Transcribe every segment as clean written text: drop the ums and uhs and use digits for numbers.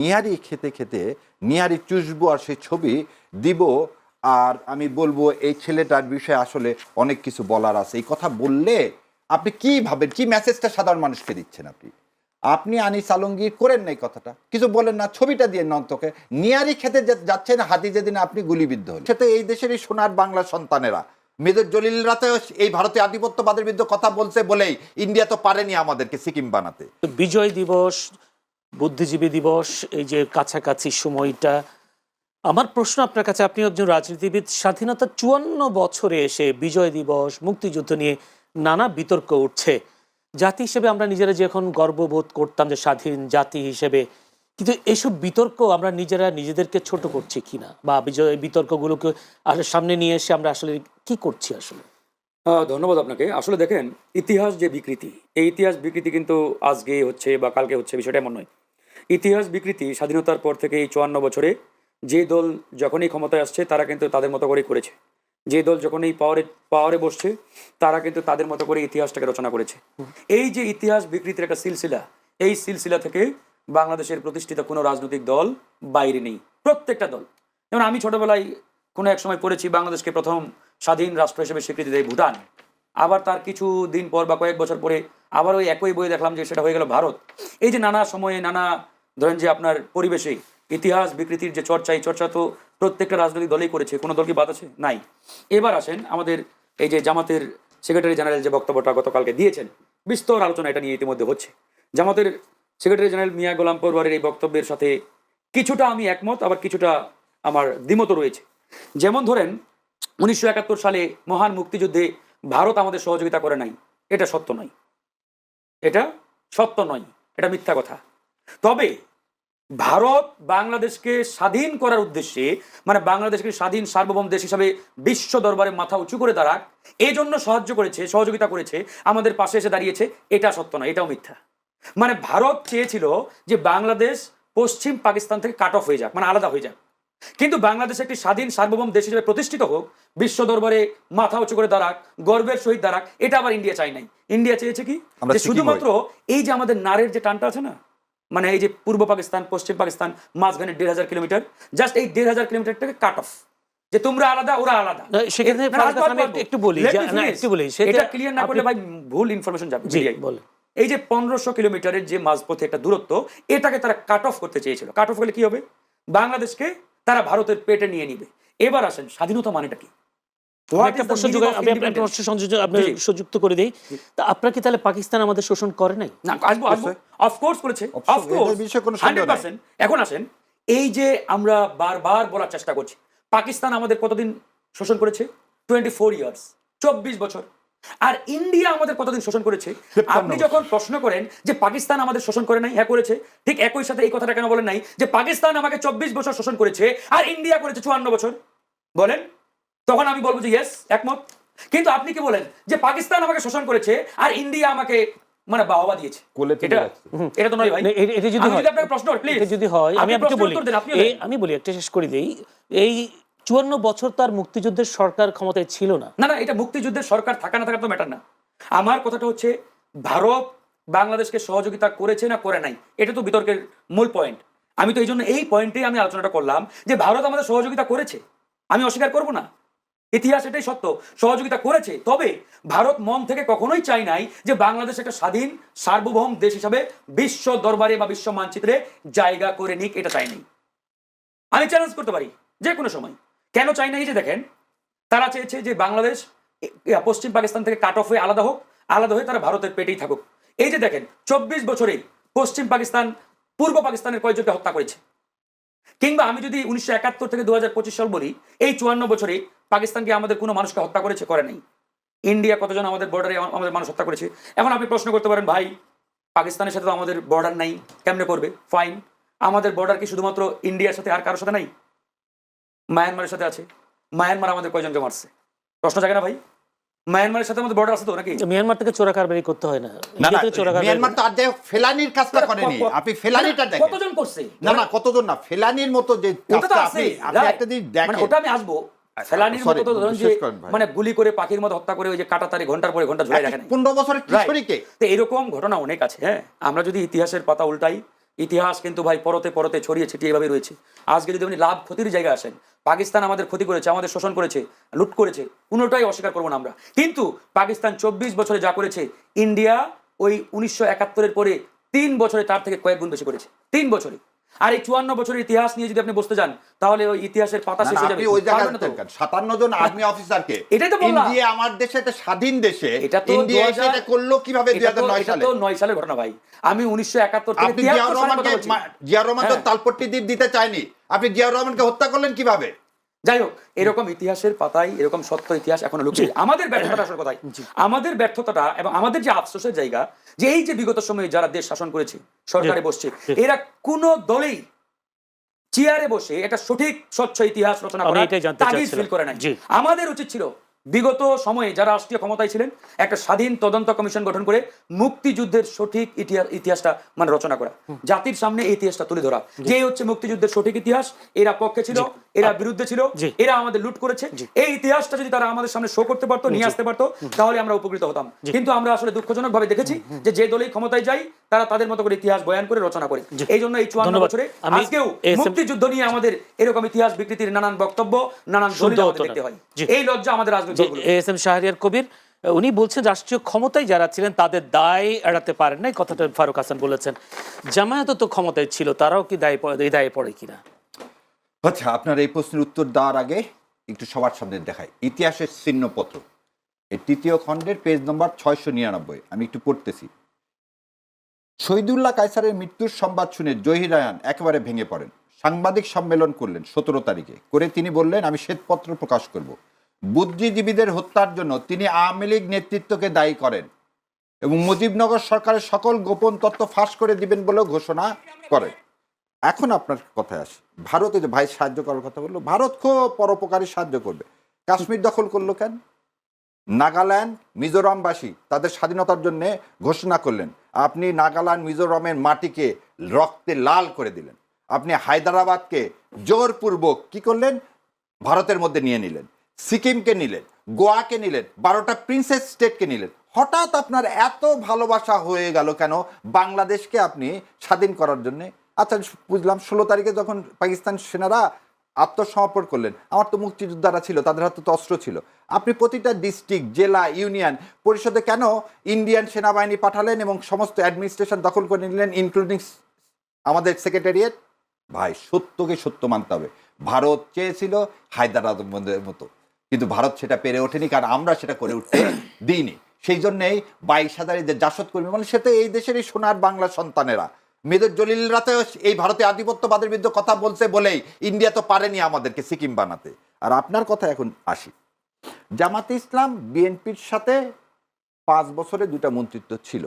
নিহারি খেতে খেতে নিহারি চুষবো আর সেই ছবি দিব। আর আমি বলবো এই ছেলেটার বিষয়ে আসলে অনেক কিছু বলার আছে। এই কথা বললে আপনি কি ভাবেন, কি মেসেজটা সাধারণ মানুষকে দিচ্ছেন? আপনি আনিস আলমগীর করেন না এই কথাটা, কিছু বলেন না, ছবিটা দিয়ে নন্তকে নিয়ারি খেতে যাচ্ছেন হাতি যেদিন আপনি গুলিবিদ্ধ হলেন। সেটা এই দেশের এই সোনার বাংলা সন্তানেরা, মেজর জলিলরা তো এই ভারতীয় আধিপত্যবাদের বিরুদ্ধে কথা বলছে বলেই ইন্ডিয়া তো পারেনি আমাদেরকে সিকিম বানাতে। বিজয় দিবস, বুদ্ধিজীবী দিবস, এই যে কাছাকাছি সময়টা, আমার প্রশ্ন আপনার কাছে, আপনি একজন রাজনীতিবিদ, স্বাধীনতা 54 বছরে এসে বিজয় দিবস, মুক্তিযুদ্ধ নিয়ে নানা বিতর্ক উঠছে। জাতি হিসেবে আমরা নিজেরা যে এখন গর্ববোধ করতাম যে স্বাধীন জাতি হিসেবে, কিন্তু এসব বিতর্ক আমরা নিজেরা নিজেদেরকে ছোট করছি কিনা, বা বিজয় বিতর্কগুলোকে সামনে নিয়ে এসে আমরা আসলে কি করছি আসলে? ধন্যবাদ আপনাকে। আসলে দেখেন, ইতিহাস যে বিকৃতি, এই ইতিহাস বিকৃতি কিন্তু আজকে হচ্ছে বা কালকে হচ্ছে বিষয়টা এমন নয়। ইতিহাস বিকৃতি স্বাধীনতার পর থেকে এই 54 বছরে যে দল যখনই ক্ষমতায় আসছে তারা কিন্তু তাদের মতো করেই করেছে। যে দল যখন এই পাওয়ারে বসছে তারা কিন্তু তাদের মতো করে ইতিহাসটাকে রচনা করেছে। এই যে ইতিহাস বিকৃতির একটা সিলসিলা, এই সিলসিলা থেকে বাংলাদেশের প্রতিষ্ঠিত কোনো রাজনৈতিক দল বাইরে নেই, প্রত্যেকটা দল। যেমন আমি ছোটবেলায় কোনো এক সময় পড়েছি বাংলাদেশকে প্রথম স্বাধীন রাষ্ট্র হিসেবে স্বীকৃতি দেয় ভুটান। আবার তার কিছু দিন পর বা কয়েক বছর পরে আবার ওই একই বইয়ে দেখলাম যে সেটা হয়ে গেল ভারত। এই যে নানা সময়ে নানা ধরেন যে আপনার পরিবেশে ইতিহাস বিকৃতির যে চর্চা, এই চর্চা তো প্রত্যেকটা রাজনৈতিক দলই করেছে, কোনো দল কি বাদ আছে? নাই। এবার আসেন আমাদের এই যে জামাতের সেক্রেটারি জেনারেল যে বক্তব্যটা গতকালকে দিয়েছেন, বিস্তর আলোচনা এটা নিয়ে ইতিমধ্যে হচ্ছে। জামাতের সেক্রেটারি জেনারেল মিয়া গোলাম পরওয়ারের এই বক্তব্যের সাথে কিছুটা আমি একমত, আবার কিছুটা আমার দ্বিমত রয়েছে। যেমন ধরেন 1971 সালে মহান মুক্তিযুদ্ধে ভারত আমাদের সহযোগিতা করে নাই, এটা সত্য নয়, এটা সত্য নয়, এটা মিথ্যা কথা। তবে ভারত বাংলাদেশকে স্বাধীন করার উদ্দেশ্যে, মানে বাংলাদেশকে স্বাধীন সার্বভৌম দেশ হিসাবে বিশ্ব দরবারে মাথা উঁচু করে দাঁড়াক, এই জন্য সাহায্য করেছে, সহযোগিতা করেছে, আমাদের পাশে এসে দাঁড়িয়েছে, এটা সত্য নয়, এটাও মিথ্যা। মানে ভারত চেয়েছিল যে বাংলাদেশ পশ্চিম পাকিস্তান থেকে কাট অফ হয়ে যাক, মানে আলাদা হয়ে যাক, কিন্তু বাংলাদেশ একটি স্বাধীন সার্বভৌম দেশ হিসেবে প্রতিষ্ঠিত হোক, বিশ্ব দরবারে মাথা উঁচু করে দাঁড়াক, গর্বের সহিত দাঁড়াক, এটা আবার ইন্ডিয়া চাই নাই। ইন্ডিয়া চেয়েছে কি, যে শুধুমাত্র এই যে আমাদের নারের যে টানটা আছে না, মানে এই যে পূর্ব পাকিস্তান পশ্চিম পাকিস্তান মাঝখানে 1500 কিলোমিটার, জাস্ট এই 1500 কিলোমিটারটাকে কাট অফ, যে তোমরা আলাদা ওরা আলাদা। সেখানে একটু বলি, এটা ক্লিয়ার না করলে ভাই ভুল ইনফরমেশন যাবে। এই যে 1500 কিলোমিটারের যে মাঝপথে একটা দূরত্ব, এটাকে তারা কাট অফ করতে চেয়েছিল। কাট অফ করলে কি হবে, বাংলাদেশকে তারা ভারতের পেটে নিয়ে নিবে। এবার আসেন স্বাধীনতা মানেটা কি? সংযুক্ত করে দেই, তা আপনার কি তাহলে পাকিস্তান আমাদের শোষণ করে নাই? না, আসবো অফকোর্স করেছে, অফকোর্স 100%। এখন আসেন, এই যে আমরা বারবার বলার চেষ্টা করছি পাকিস্তান আমাদের কতদিন শোষণ করেছে? 24 ইয়ার্স, 24 বছর। আর ইন্ডিয়া আমাদের কতদিন শোষণ করেছে? আপনি যখন প্রশ্ন করেন যে পাকিস্তান আমাদের শোষণ করে নাই, হ্যাঁ করেছে, ঠিক একই সাথে এই কথাটা কেন বলেন নাই যে পাকিস্তান আমাকে 24 বছর শোষণ করেছে আর ইন্ডিয়া করেছে 54 বছর? বলেন, তখন আমি বলবো যে ইয়েস, একমত। কিন্তু আপনি কি বলেন যে পাকিস্তান আমাকে শোষণ করেছে আর ইন্ডিয়া আমাকে মানে বাহবা দিয়েছে? এটা তো নয় ভাই। এটা যদি আপনাকে প্রশ্ন প্লিজ, এটা যদি হয় আমি বলি একটা শেষ করে দেই। এই 54 বছর তার মুক্তিযুদ্ধের সরকার ক্ষমতায় ছিল না। না, এটা মুক্তিযুদ্ধের সরকার থাকা না থাকা তো ম্যাটার না। আমার কথাটা হচ্ছে ভারত বাংলাদেশকে সহযোগিতা করেছে না করে নাই, এটা তো বিতর্কের মূল পয়েন্ট। আমি তো এই জন্য এই পয়েন্টে আমি আলোচনাটা করলাম যে ভারত আমাদের সহযোগিতা করেছে, আমি অস্বীকার করব না, ইতিহাস এটাই সত্য, সহযোগিতা করেছে। তবে ভারত মন থেকে কখনোই চাই নাই যে বাংলাদেশ একটা স্বাধীন সার্বভৌম দেশ হিসাবে বিশ্ব দরবারে বা বিশ্ব মানচিত্রে জায়গা করে নিক, এটা চাই নাই। আমি চ্যালেঞ্জ করতে পারি যে কোনো সময়, কেন চাই নাই? যে দেখেন, তারা চেয়েছে যে বাংলাদেশ পশ্চিম পাকিস্তান থেকে কাট অফ হয়ে আলাদা হোক, আলাদা হয়ে তারা ভারতের পেটেই থাকুক। এই যে দেখেন 24 বছরে পশ্চিম পাকিস্তান পূর্ব পাকিস্তানের কয়েকজনকে হত্যা করেছে। কিংবা আমি যদি 1971 থেকে 2025 সাল বলি, এই 54 বছরে পাকিস্তানকে আমাদের কোনো মানুষকে হত্যা করেছে? করে নাই। ইন্ডিয়া কতজন আমাদের বর্ডারে আমাদের মানুষ হত্যা করেছে? এখন আপনি প্রশ্ন করতে পারেন, ভাই পাকিস্তানের সাথে তো আমাদের বর্ডার নাই, কেমনে করবে? ফাইন, আমাদের বর্ডার কি শুধুমাত্র ইন্ডিয়ার সাথে আর কারোর সাথে নাই? মায়ানমারের সাথে আছে। মায়ানমার আমাদের কয়জনকে মারছে? প্রশ্ন জাগে না ভাই? মায়ানমারের সাথে আমাদের বর্ডার আছে তো নাকি? মিয়ানমার থেকে চোরা কারবারি করতে হয় না, মিয়ানমার তো আর যে ফেলানির কাজটা করেনি, আপনি ফেলানিটা দেখেন কতজন করছে। না কতজন না, ফেলানির মতো যে কাজটা আপনি একটা দিন দেখেন, ওটা আমি আসবো। ফেলানির মতো তো ধরুন যে মানে গুলি করে পাখির মতো হত্যা করে ওই যে কাটাতারে ঘন্টার পরে ঘন্টা ঝুলাই রাখেন 15 বছরের কিশোরীকে, তো এরকম ঘটনা অনেক আছে। হ্যাঁ, আমরা যদি ইতিহাসের পাতা উল্টাই, ইতিহাস কিন্তু ভাই পরতে পরতে ছড়িয়ে ছিটিয়ে এভাবে রয়েছে। আজকে যদি আপনি লাভ ক্ষতির জায়গায় আসেন, পাকিস্তান আমাদের ক্ষতি করেছে, আমাদের শোষণ করেছে, লুট করেছে, কোনোটাই অস্বীকার করবো না আমরা। কিন্তু পাকিস্তান 24 বছরে যা করেছে, ইন্ডিয়া ওই 1971-এর পরে 3 বছরে তার থেকে কয়েক গুণ বেশি করেছে, 3 বছরে। আর এই 54 বছরের ইতিহাস নিয়ে যদি আপনি বসতে যান, তাহলে ওই ইতিহাসের পাতা শেষ হয়ে যাবে। আপনি ওই জায়গায় পারবেন না তো। 57 জন আর্মি অফিসারকে এটাই তো বললাম। ইন্ডিয়া আমার দেশে, একটা স্বাধীন দেশে, এটা তো ইন্ডিয়া এসে এটা করলো কিভাবে 2009 সালে? 9 সালের ঘটনা ভাই। আমি 1971 থেকে আপনি 73 সালের কথা বলছি। জিয়াউর রহমান তো হ্যাঁ। তালপট্টি দ্বীপ দিতে চায়নি, আপনি জিয়াউর রহমানকে হত্যা করলেন কিভাবে? যাই হোক, এরকম ইতিহাসের পাতায় এরকম সত্য ইতিহাস এখনো লুকিয়ে। আমাদের ব্যর্থতাটা আসলে কোথায়? আমাদের ব্যর্থতা এবং আমাদের যে আফসোসের জায়গা, যে এই যে বিগত সময়ে যারা দেশ শাসন করেছে, সরকারে বসছে, এরা কোন দলেই চেয়ারে বসে একটা সঠিক স্বচ্ছ ইতিহাস রচনা আমি করার এটাই জানতে তাগিদ চাচ্ছিলাম। ফিল করে নাই। জি। আমাদের উচিত ছিল বিগত সময়ে যারা রাষ্ট্রীয় ক্ষমতায় ছিলেন, একটা স্বাধীন তদন্ত কমিশন গঠন করে মুক্তিযুদ্ধের সঠিক ইতিহাসটা মানে রচনা করা, জাতির সামনে এই ইতিহাসটা তুলে ধরা, যে হচ্ছে মুক্তিযুদ্ধের সঠিক ইতিহাস, এরা পক্ষে ছিল, এরা বিরুদ্ধে ছিল, জি। এরা আমাদের লুট করেছে, এই ইতিহাসটা যদি তারা আমাদের সামনে শো করতে পারতো, নিয়ে আসতে পারতো, তাহলে আমরা উপকৃত হতাম। কিন্তু আমরা আসলে দুঃখজনক ভাবে দেখেছি যে যে দলই ক্ষমতায় যায়, তারা তাদের মতো করে ইতিহাস বয়ান করে রচনা করে। এই জন্য এই 54 ধন্যবাদ। বছরে আমি আজকেও এস এম মুক্তিযুদ্ধ নিয়ে আমাদের এরকম ইতিহাস বিকৃতির নানান বক্তব্য, নানান দলিল শুনতে আমাদের হতো না। দেখতে হয়। জি। এই লজ্জা আমাদের রাজনৈতিক দলগুলোর। এস এম শাহরিয়ার কবির উনি বলছেন রাষ্ট্রীয় ক্ষমতায় যারা ছিলেন তাদের দায় এড়াতে পারেন না, এই কথাটা ফারুক হাসান বলেছেন। জামায়াত তো ক্ষমতায় ছিল, তারাও কি দায়ে পড়ে কিনা? আচ্ছা, আপনার এই প্রশ্নের উত্তর দেওয়ার আগে একটু সবার সামনে দেখাই ইতিহাসের চিহ্নপত্র, এই 3য় খণ্ডের পেজ নম্বর 699। আমি একটু পড়তেছি। শহীদুল্লাহ কায়সারের মৃত্যুর সংবাদ শুনে জহির রায়হান একেবারে ভেঙে পড়েন। সাংবাদিক সম্মেলন করলেন 17 তারিখে, করে তিনি বললেন, আমি শ্বেতপত্র প্রকাশ করব। বুদ্ধিজীবীদের হত্যার জন্য তিনি আওয়ামী লীগ নেতৃত্বকে দায়ী করেন এবং মুজিবনগর সরকারের সকল গোপন তথ্য ফাঁস করে দিবেন বলেও ঘোষণা করেন। এখন আপনার কথায় আসি, ভারতে যে ভাই সাহায্য করার কথা বললো, ভারত খুব পরোপকারী সাহায্য করবে। কাশ্মীর দখল করলো কেন? নাগাল্যান্ড মিজোরামবাসী তাদের স্বাধীনতার জন্য ঘোষণা করলেন, আপনি নাগাল্যান্ড মিজোরামের মাটিকে রক্তে লাল করে দিলেন। আপনি হায়দ্রাবাদকে জোরপূর্বক কি করলেন? ভারতের মধ্যে নিয়ে নিলেন। সিকিমকে নিলেন, গোয়াকে নিলেন, 12টা প্রিন্সেস স্টেটকে নিলেন। হঠাৎ আপনার এত ভালোবাসা হয়ে গেল কেন বাংলাদেশকে আপনি স্বাধীন করার জন্যে? আচ্ছা, বুঝলাম 16 তারিখে যখন পাকিস্তান সেনারা আত্মসমর্পণ করলেন, আমার তো মুক্তিযোদ্ধারা ছিল, তাদের হাতে তো অস্ত্র ছিল। আপনি প্রতিটা ডিস্ট্রিক্ট, জেলা, ইউনিয়ন পরিষদে কেন ইন্ডিয়ান সেনাবাহিনী পাঠালেন এবং সমস্ত অ্যাডমিনিস্ট্রেশন দখল করে নিলেন, ইনক্লুডিং আমাদের সেক্রেটারিয়েট? ভাই, সত্যকে সত্য মানতে হবে। ভারত চেয়েছিল হায়দ্রাবাদের মতো, কিন্তু ভারত সেটা পেরে ওঠেনি, কারণ আমরা সেটা করে উঠতে দিইনি। সেই জন্যেই 22,000 যে জাসদ কর্মী, মানে সে তো এই দেশেরই সোনার বাংলা সন্তানেরা। মেজর জলিলরা তো এই ভারতে আধিপত্যবাদের বিরুদ্ধে কথা বলতে বলেই ইন্ডিয়া তো পারেনি আমাদেরকে সিকিম বানাতে। আর আপনার কথা এখন আসি, জামাতে ইসলাম বিএনপির সাথে 5 বছরে 2টা মন্ত্রিত্ব ছিল।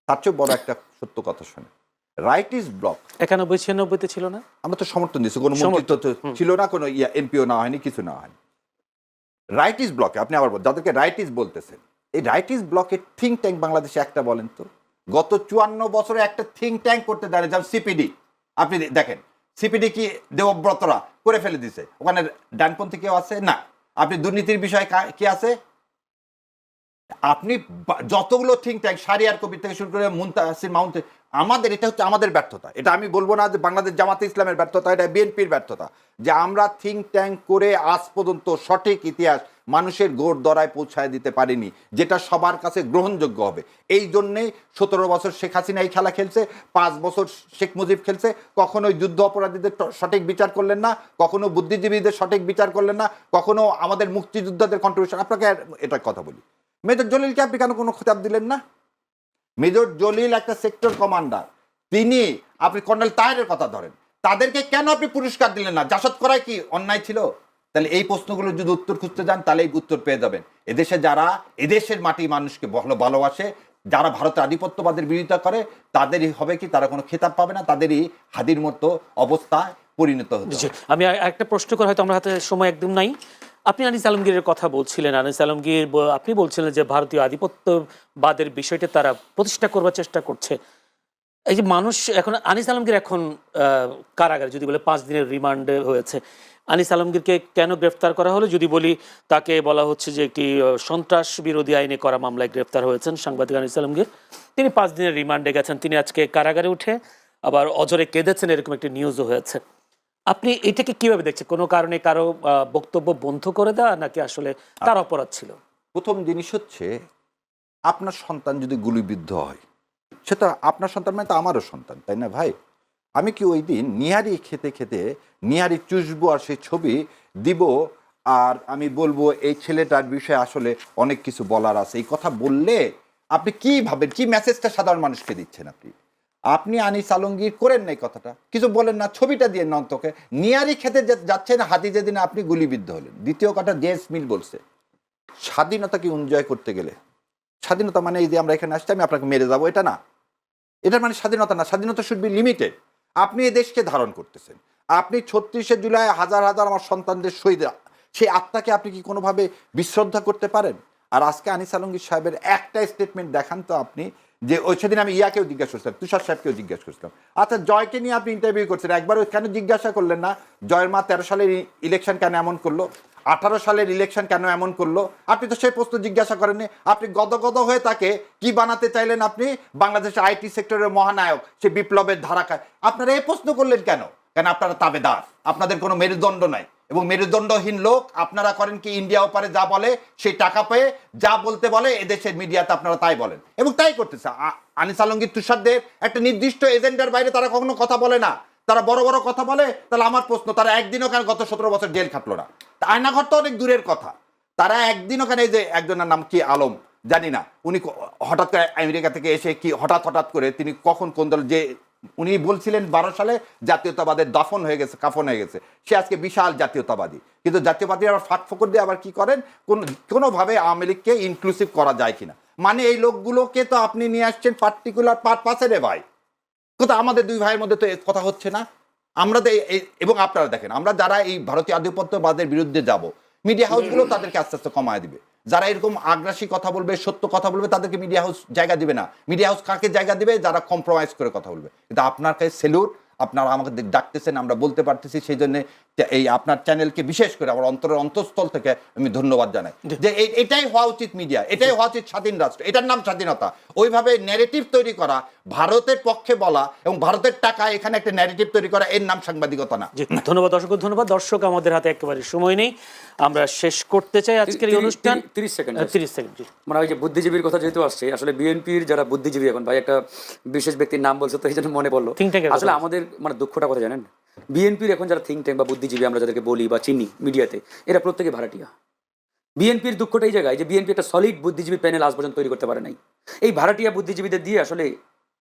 তার চেয়ে বড় একটা সত্য কথা শোনে, রাইট ইজ ব্লক 91-96-তে ছিল না? আমরা তো সমর্থন দিচ্ছি, কোনো মন্ত্রিত্ব তো ছিল না, কোনো এমপিও না হয়নি, কিছু না হয়নি। রাইট ইজ ব্লকে আপনি আবার যাদেরকে রাইট ইজ বলতেছেন, এই রাইট ইজ ব্লকের থিঙ্ক ট্যাঙ্ক বাংলাদেশে একটা বলেন তো? গত 54 বছরে একটা থিঙ্ক ট্যাঙ্ক করতে দাঁড়িয়ে, যেমন সিপিডি। আপনি দেখেন সিপিডি কি দেবব্রতরা করে ফেলে দিছে, ওখানে ডানপন্থী কেউ আছে না। আপনি দুর্নীতির বিষয়ে কি আছে? আপনি যতগুলো থিঙ্ক ট্যাঙ্ক, শারিয়ার কবির থেকে শুরু করে মুনতাসির মাউন্ট, আমাদের এটা হচ্ছে আমাদের ব্যর্থতা। এটা আমি বলবো না যে বাংলাদেশ জামাতে ইসলামের ব্যর্থতা, এটা বিএনপির ব্যর্থতা, যে আমরা থিঙ্ক ট্যাঙ্ক করে আজ পর্যন্ত সঠিক ইতিহাস মানুষের গোড় দরায় পৌঁছায় দিতে পারিনি, যেটা সবার কাছে গ্রহণযোগ্য হবে। এই জন্যেই 17 বছর শেখ হাসিনা এই খেলা খেলছে, 5 বছর শেখ মুজিব খেলছে। কখনোই যুদ্ধ অপরাধীদের সঠিক বিচার করলেন না, কখনো বুদ্ধিজীবীদের সঠিক বিচার করলেন না, কখনো আমাদের মুক্তিযোদ্ধাদের কন্ট্রিবিউশন। আপনাকে এটা কথা বলি, মেজর জলিলকে আপনি কেন কোনো খেতাব দিলেন না? মেজর জলিল একটা সেক্টর কমান্ডার, তিনি, আপনি কর্নেল তাহেরের কথা ধরেন, তাদেরকে কেন আপনি পুরস্কার দিলেন না? জাসদ করায় কি অন্যায় ছিল? তাহলে এই প্রশ্নগুলো যদি উত্তর খুঁজতে যান, তাহলে এই উত্তর পেয়ে যাবেন। এদেশে যারা এদেশের মাটি মানুষকে ভালোবাসে, যারা ভারতের আধিপত্যবাদের বিরোধিতা করে, তাদেরই হবে কি, তারা কোনো খেতাব পাবে না, তাদেরই হাদির মতো অবস্থায় পরিণত হতে হবে। আমি একটা প্রশ্ন করে, হয়তো আমরা হাতে সময় একদম নাই। আপনি আনিস আলমগীরের কথা বলছিলেন। আনিস আলমগীর আপনি বলছিলেন যে ভারতীয় আধিপত্যবাদের বিষয়টা তারা প্রতিষ্ঠা করবার চেষ্টা করছে। এই যে মানুষ এখন, আনিস আলমগীর এখন কারাগারে, যদি বলে 5 দিনের রিমান্ডে হয়েছে। আনিস আলমগীরকে কেন গ্রেফতার করা হলো? যদি বলি, তাকে বলা হচ্ছে যে একটি সন্ত্রাস বিরোধী আইনে করা মামলায় গ্রেফতার হয়েছেন সাংবাদিক আনিস আলমগীর। তিনি 5 দিনের রিমান্ডে গেছেন। তিনি আজকে কারাগারে উঠে আবার অজরে কেঁদেছেন, এরকম একটি নিউজও হয়েছে। আপনি এটাকে কিভাবে দেখছেন? কোনো কারণে কারো বক্তব্য বন্ধ করে দেওয়া, নাকি আসলে তার অপরাধ ছিল? প্রথম জিনিস হচ্ছে, আপনার সন্তান যদি গুলিবিদ্ধ হয়, সেটা আপনার সন্তান মানে তো আমারও সন্তান, তাই না ভাই? আমি কি ওই দিন নিহারি খেতে খেতে নিহারি চুষবো আর সেই ছবি দিব, আর আমি বলবো এই ছেলেটার বিষয়ে আসলে অনেক কিছু বলার আছে, এই কথা বললে আপনি কি ভাবেন, কি মেসেজটা সাধারণ মানুষকে দিচ্ছেন? আপনি আনিস আলমগীর করেন না এই কথাটা, কিছু বলেন না, ছবিটা দিয়ে নন তোকে নিয়ারি খেতে যাচ্ছেন হাতি যেদিন আপনি গুলিবিদ্ধ হলেন। দ্বিতীয় কথা, জেমস মিল বলছে স্বাধীনতাকে এনজয় করতে গেলে, স্বাধীনতা মানে এই যে আমরা এখানে আসছি আমি আপনাকে মেরে যাবো, এটা না, এটার মানে স্বাধীনতা না। স্বাধীনতা শুড বি লিমিটেড। আপনি এই দেশকে ধারণ করতেছেন, আপনি 36শে জুলাই হাজার হাজার আমার সন্তানদের শহীদ, সেই আত্মাকে আপনি কি কোনোভাবে বিশ্রদ্ধা করতে পারেন? আর আজকে আনিস আলমগীর সাহেবের একটা স্টেটমেন্ট দেখান তো আপনি, যে ওই সেদিন আমি ইয়াকেও জিজ্ঞাসা করছিলাম, তুষার সাহেবকেও জিজ্ঞাসা করছিলাম, আচ্ছা জয়কে নিয়ে আপনি ইন্টারভিউ করছেন, একবার কেন জিজ্ঞাসা করলেন না জয়ের মা 13 সালের ইলেকশন কেন এমন করলো, 18 সালের ইলেকশন কেন এমন করলো? আপনি তো সেই প্রশ্ন জিজ্ঞাসা করেননি। আপনি গদগদ হয়ে তাকে কি বানাতে চাইলেন? আপনি বাংলাদেশের আইটি সেক্টরের মহানায়ক, সে বিপ্লবের ধারাকায়, আপনারা এই প্রশ্ন করলেন কেন? কেন আপনারা তাবেদার, আপনাদের কোনো মেরুদণ্ড নাই, এবং মেরুদণ্ডহীন লোক আপনারা করেন কি, ইন্ডিয়া ওপারে যা বলে সেই টাকা পেয়ে যা বলতে বলে এদেশের মিডিয়াতে আপনারা তাই বলেন, এবং তাই করতেছে। আনিস আলমগীর তুষারদের একটা নির্দিষ্ট এজেন্ডার বাইরে তারা কখনো কথা বলে না, তারা বড় বড় কথা বলে। তাহলে আমার প্রশ্ন, তারা একদিনও কেন গত 17 বছর জেল খাটলো না? আয়নাঘর তো অনেক দূরের কথা, তারা একদিনও কেন, এই যে একজনের নাম কি আলম জানি না, উনি হঠাৎ করে আমেরিকা থেকে এসে কি হঠাৎ করে তিনি কখন কোন দল, যে উনি বলছিলেন 12 সালে জাতীয়তাবাদের দাফন হয়ে গেছে, কাফন হয়ে গেছে, সে আজকে বিশাল জাতীয়তাবাদী। কিন্তু জাতীয়বাদী আবার ফাঁক ফোকর দিয়ে আবার কি করেন, কোনোভাবে আওয়ামী লীগকে ইনক্লুসিভ করা যায় কিনা, মানে এই লোকগুলোকে তো আপনি নিয়ে আসছেন পার্টিকুলার পারপাসে রে ভাই। কোথাও আমাদের দুই ভাইয়ের মধ্যে তো কথা হচ্ছে না। আমরা তো এবং আপনারা দেখেন, আমরা যারা এই ভারতীয় আধিপত্যবাদের বিরুদ্ধে যাব, মিডিয়া হাউসগুলো তাদেরকে আস্তে আস্তে কমায় দিবে। যারা এরকম আগ্রাসী কথা বলবে, সত্য কথা বলবে, তাদেরকে মিডিয়া হাউস জায়গা দিবে না। মিডিয়া হাউস কাকে জায়গা দিবে? যারা কম্প্রোমাইজ করে কথা বলবে। কিন্তু আপনার কাছে সেলুট, আপনারা আমাকে ডাকতেছেন, আমরা বলতে পারতেছি, সেই জন্য এই আপনার চ্যানেলকে বিশেষ করে আমার অন্তরের অন্তঃস্থল থেকে আমি ধন্যবাদ জানাই, যে এটাই হওয়া উচিত মিডিয়া, এটাই হওয়া উচিত স্বাধীন রাষ্ট্র, এটার নাম স্বাধীনতা। ওইভাবে ন্যারেটিভ তৈরি করা, ভারতের পক্ষে বলা এবং ভারতের টাকা এখানে একটা ন্যারেটিভ তৈরি করা, এর নাম সাংবাদিকতা না। ধন্যবাদ দর্শক, ধন্যবাদ দর্শক, আমাদের হাতে একেবারে সময় নেই, আমরা শেষ করতে চাই আজকের এই অনুষ্ঠান। 30 সেকেন্ড। 30 সেকেন্ড। মানে ওই যে বুদ্ধিজীবীর কথা যেহেতু আসছে, আসলে বিএনপির যারা বুদ্ধিজীবী, এখন ভাই একটা বিশেষ ব্যক্তির নাম বলছে তো এই জন্য মনে পড়লো। Think tank এর কথা আসলে আমাদের মানে দুঃখটা কথা জানেন, বিএনপির এখন যারা থিঙ্ক ট্যাঙ্ক বা বুদ্ধিজীবী আমরা যাদেরকে বলি বা চিনি মিডিয়াতে, এরা প্রত্যেকে ভাড়াটিয়া। বিএনপির দুঃখটা এই জায়গায় যে বিএনপি একটা সলিড বুদ্ধিজীবী প্যানেল আজ পর্যন্ত তৈরি করতে পারে নাই। এই ভাড়াটিয়া বুদ্ধিজীবীদের দিয়ে আসলে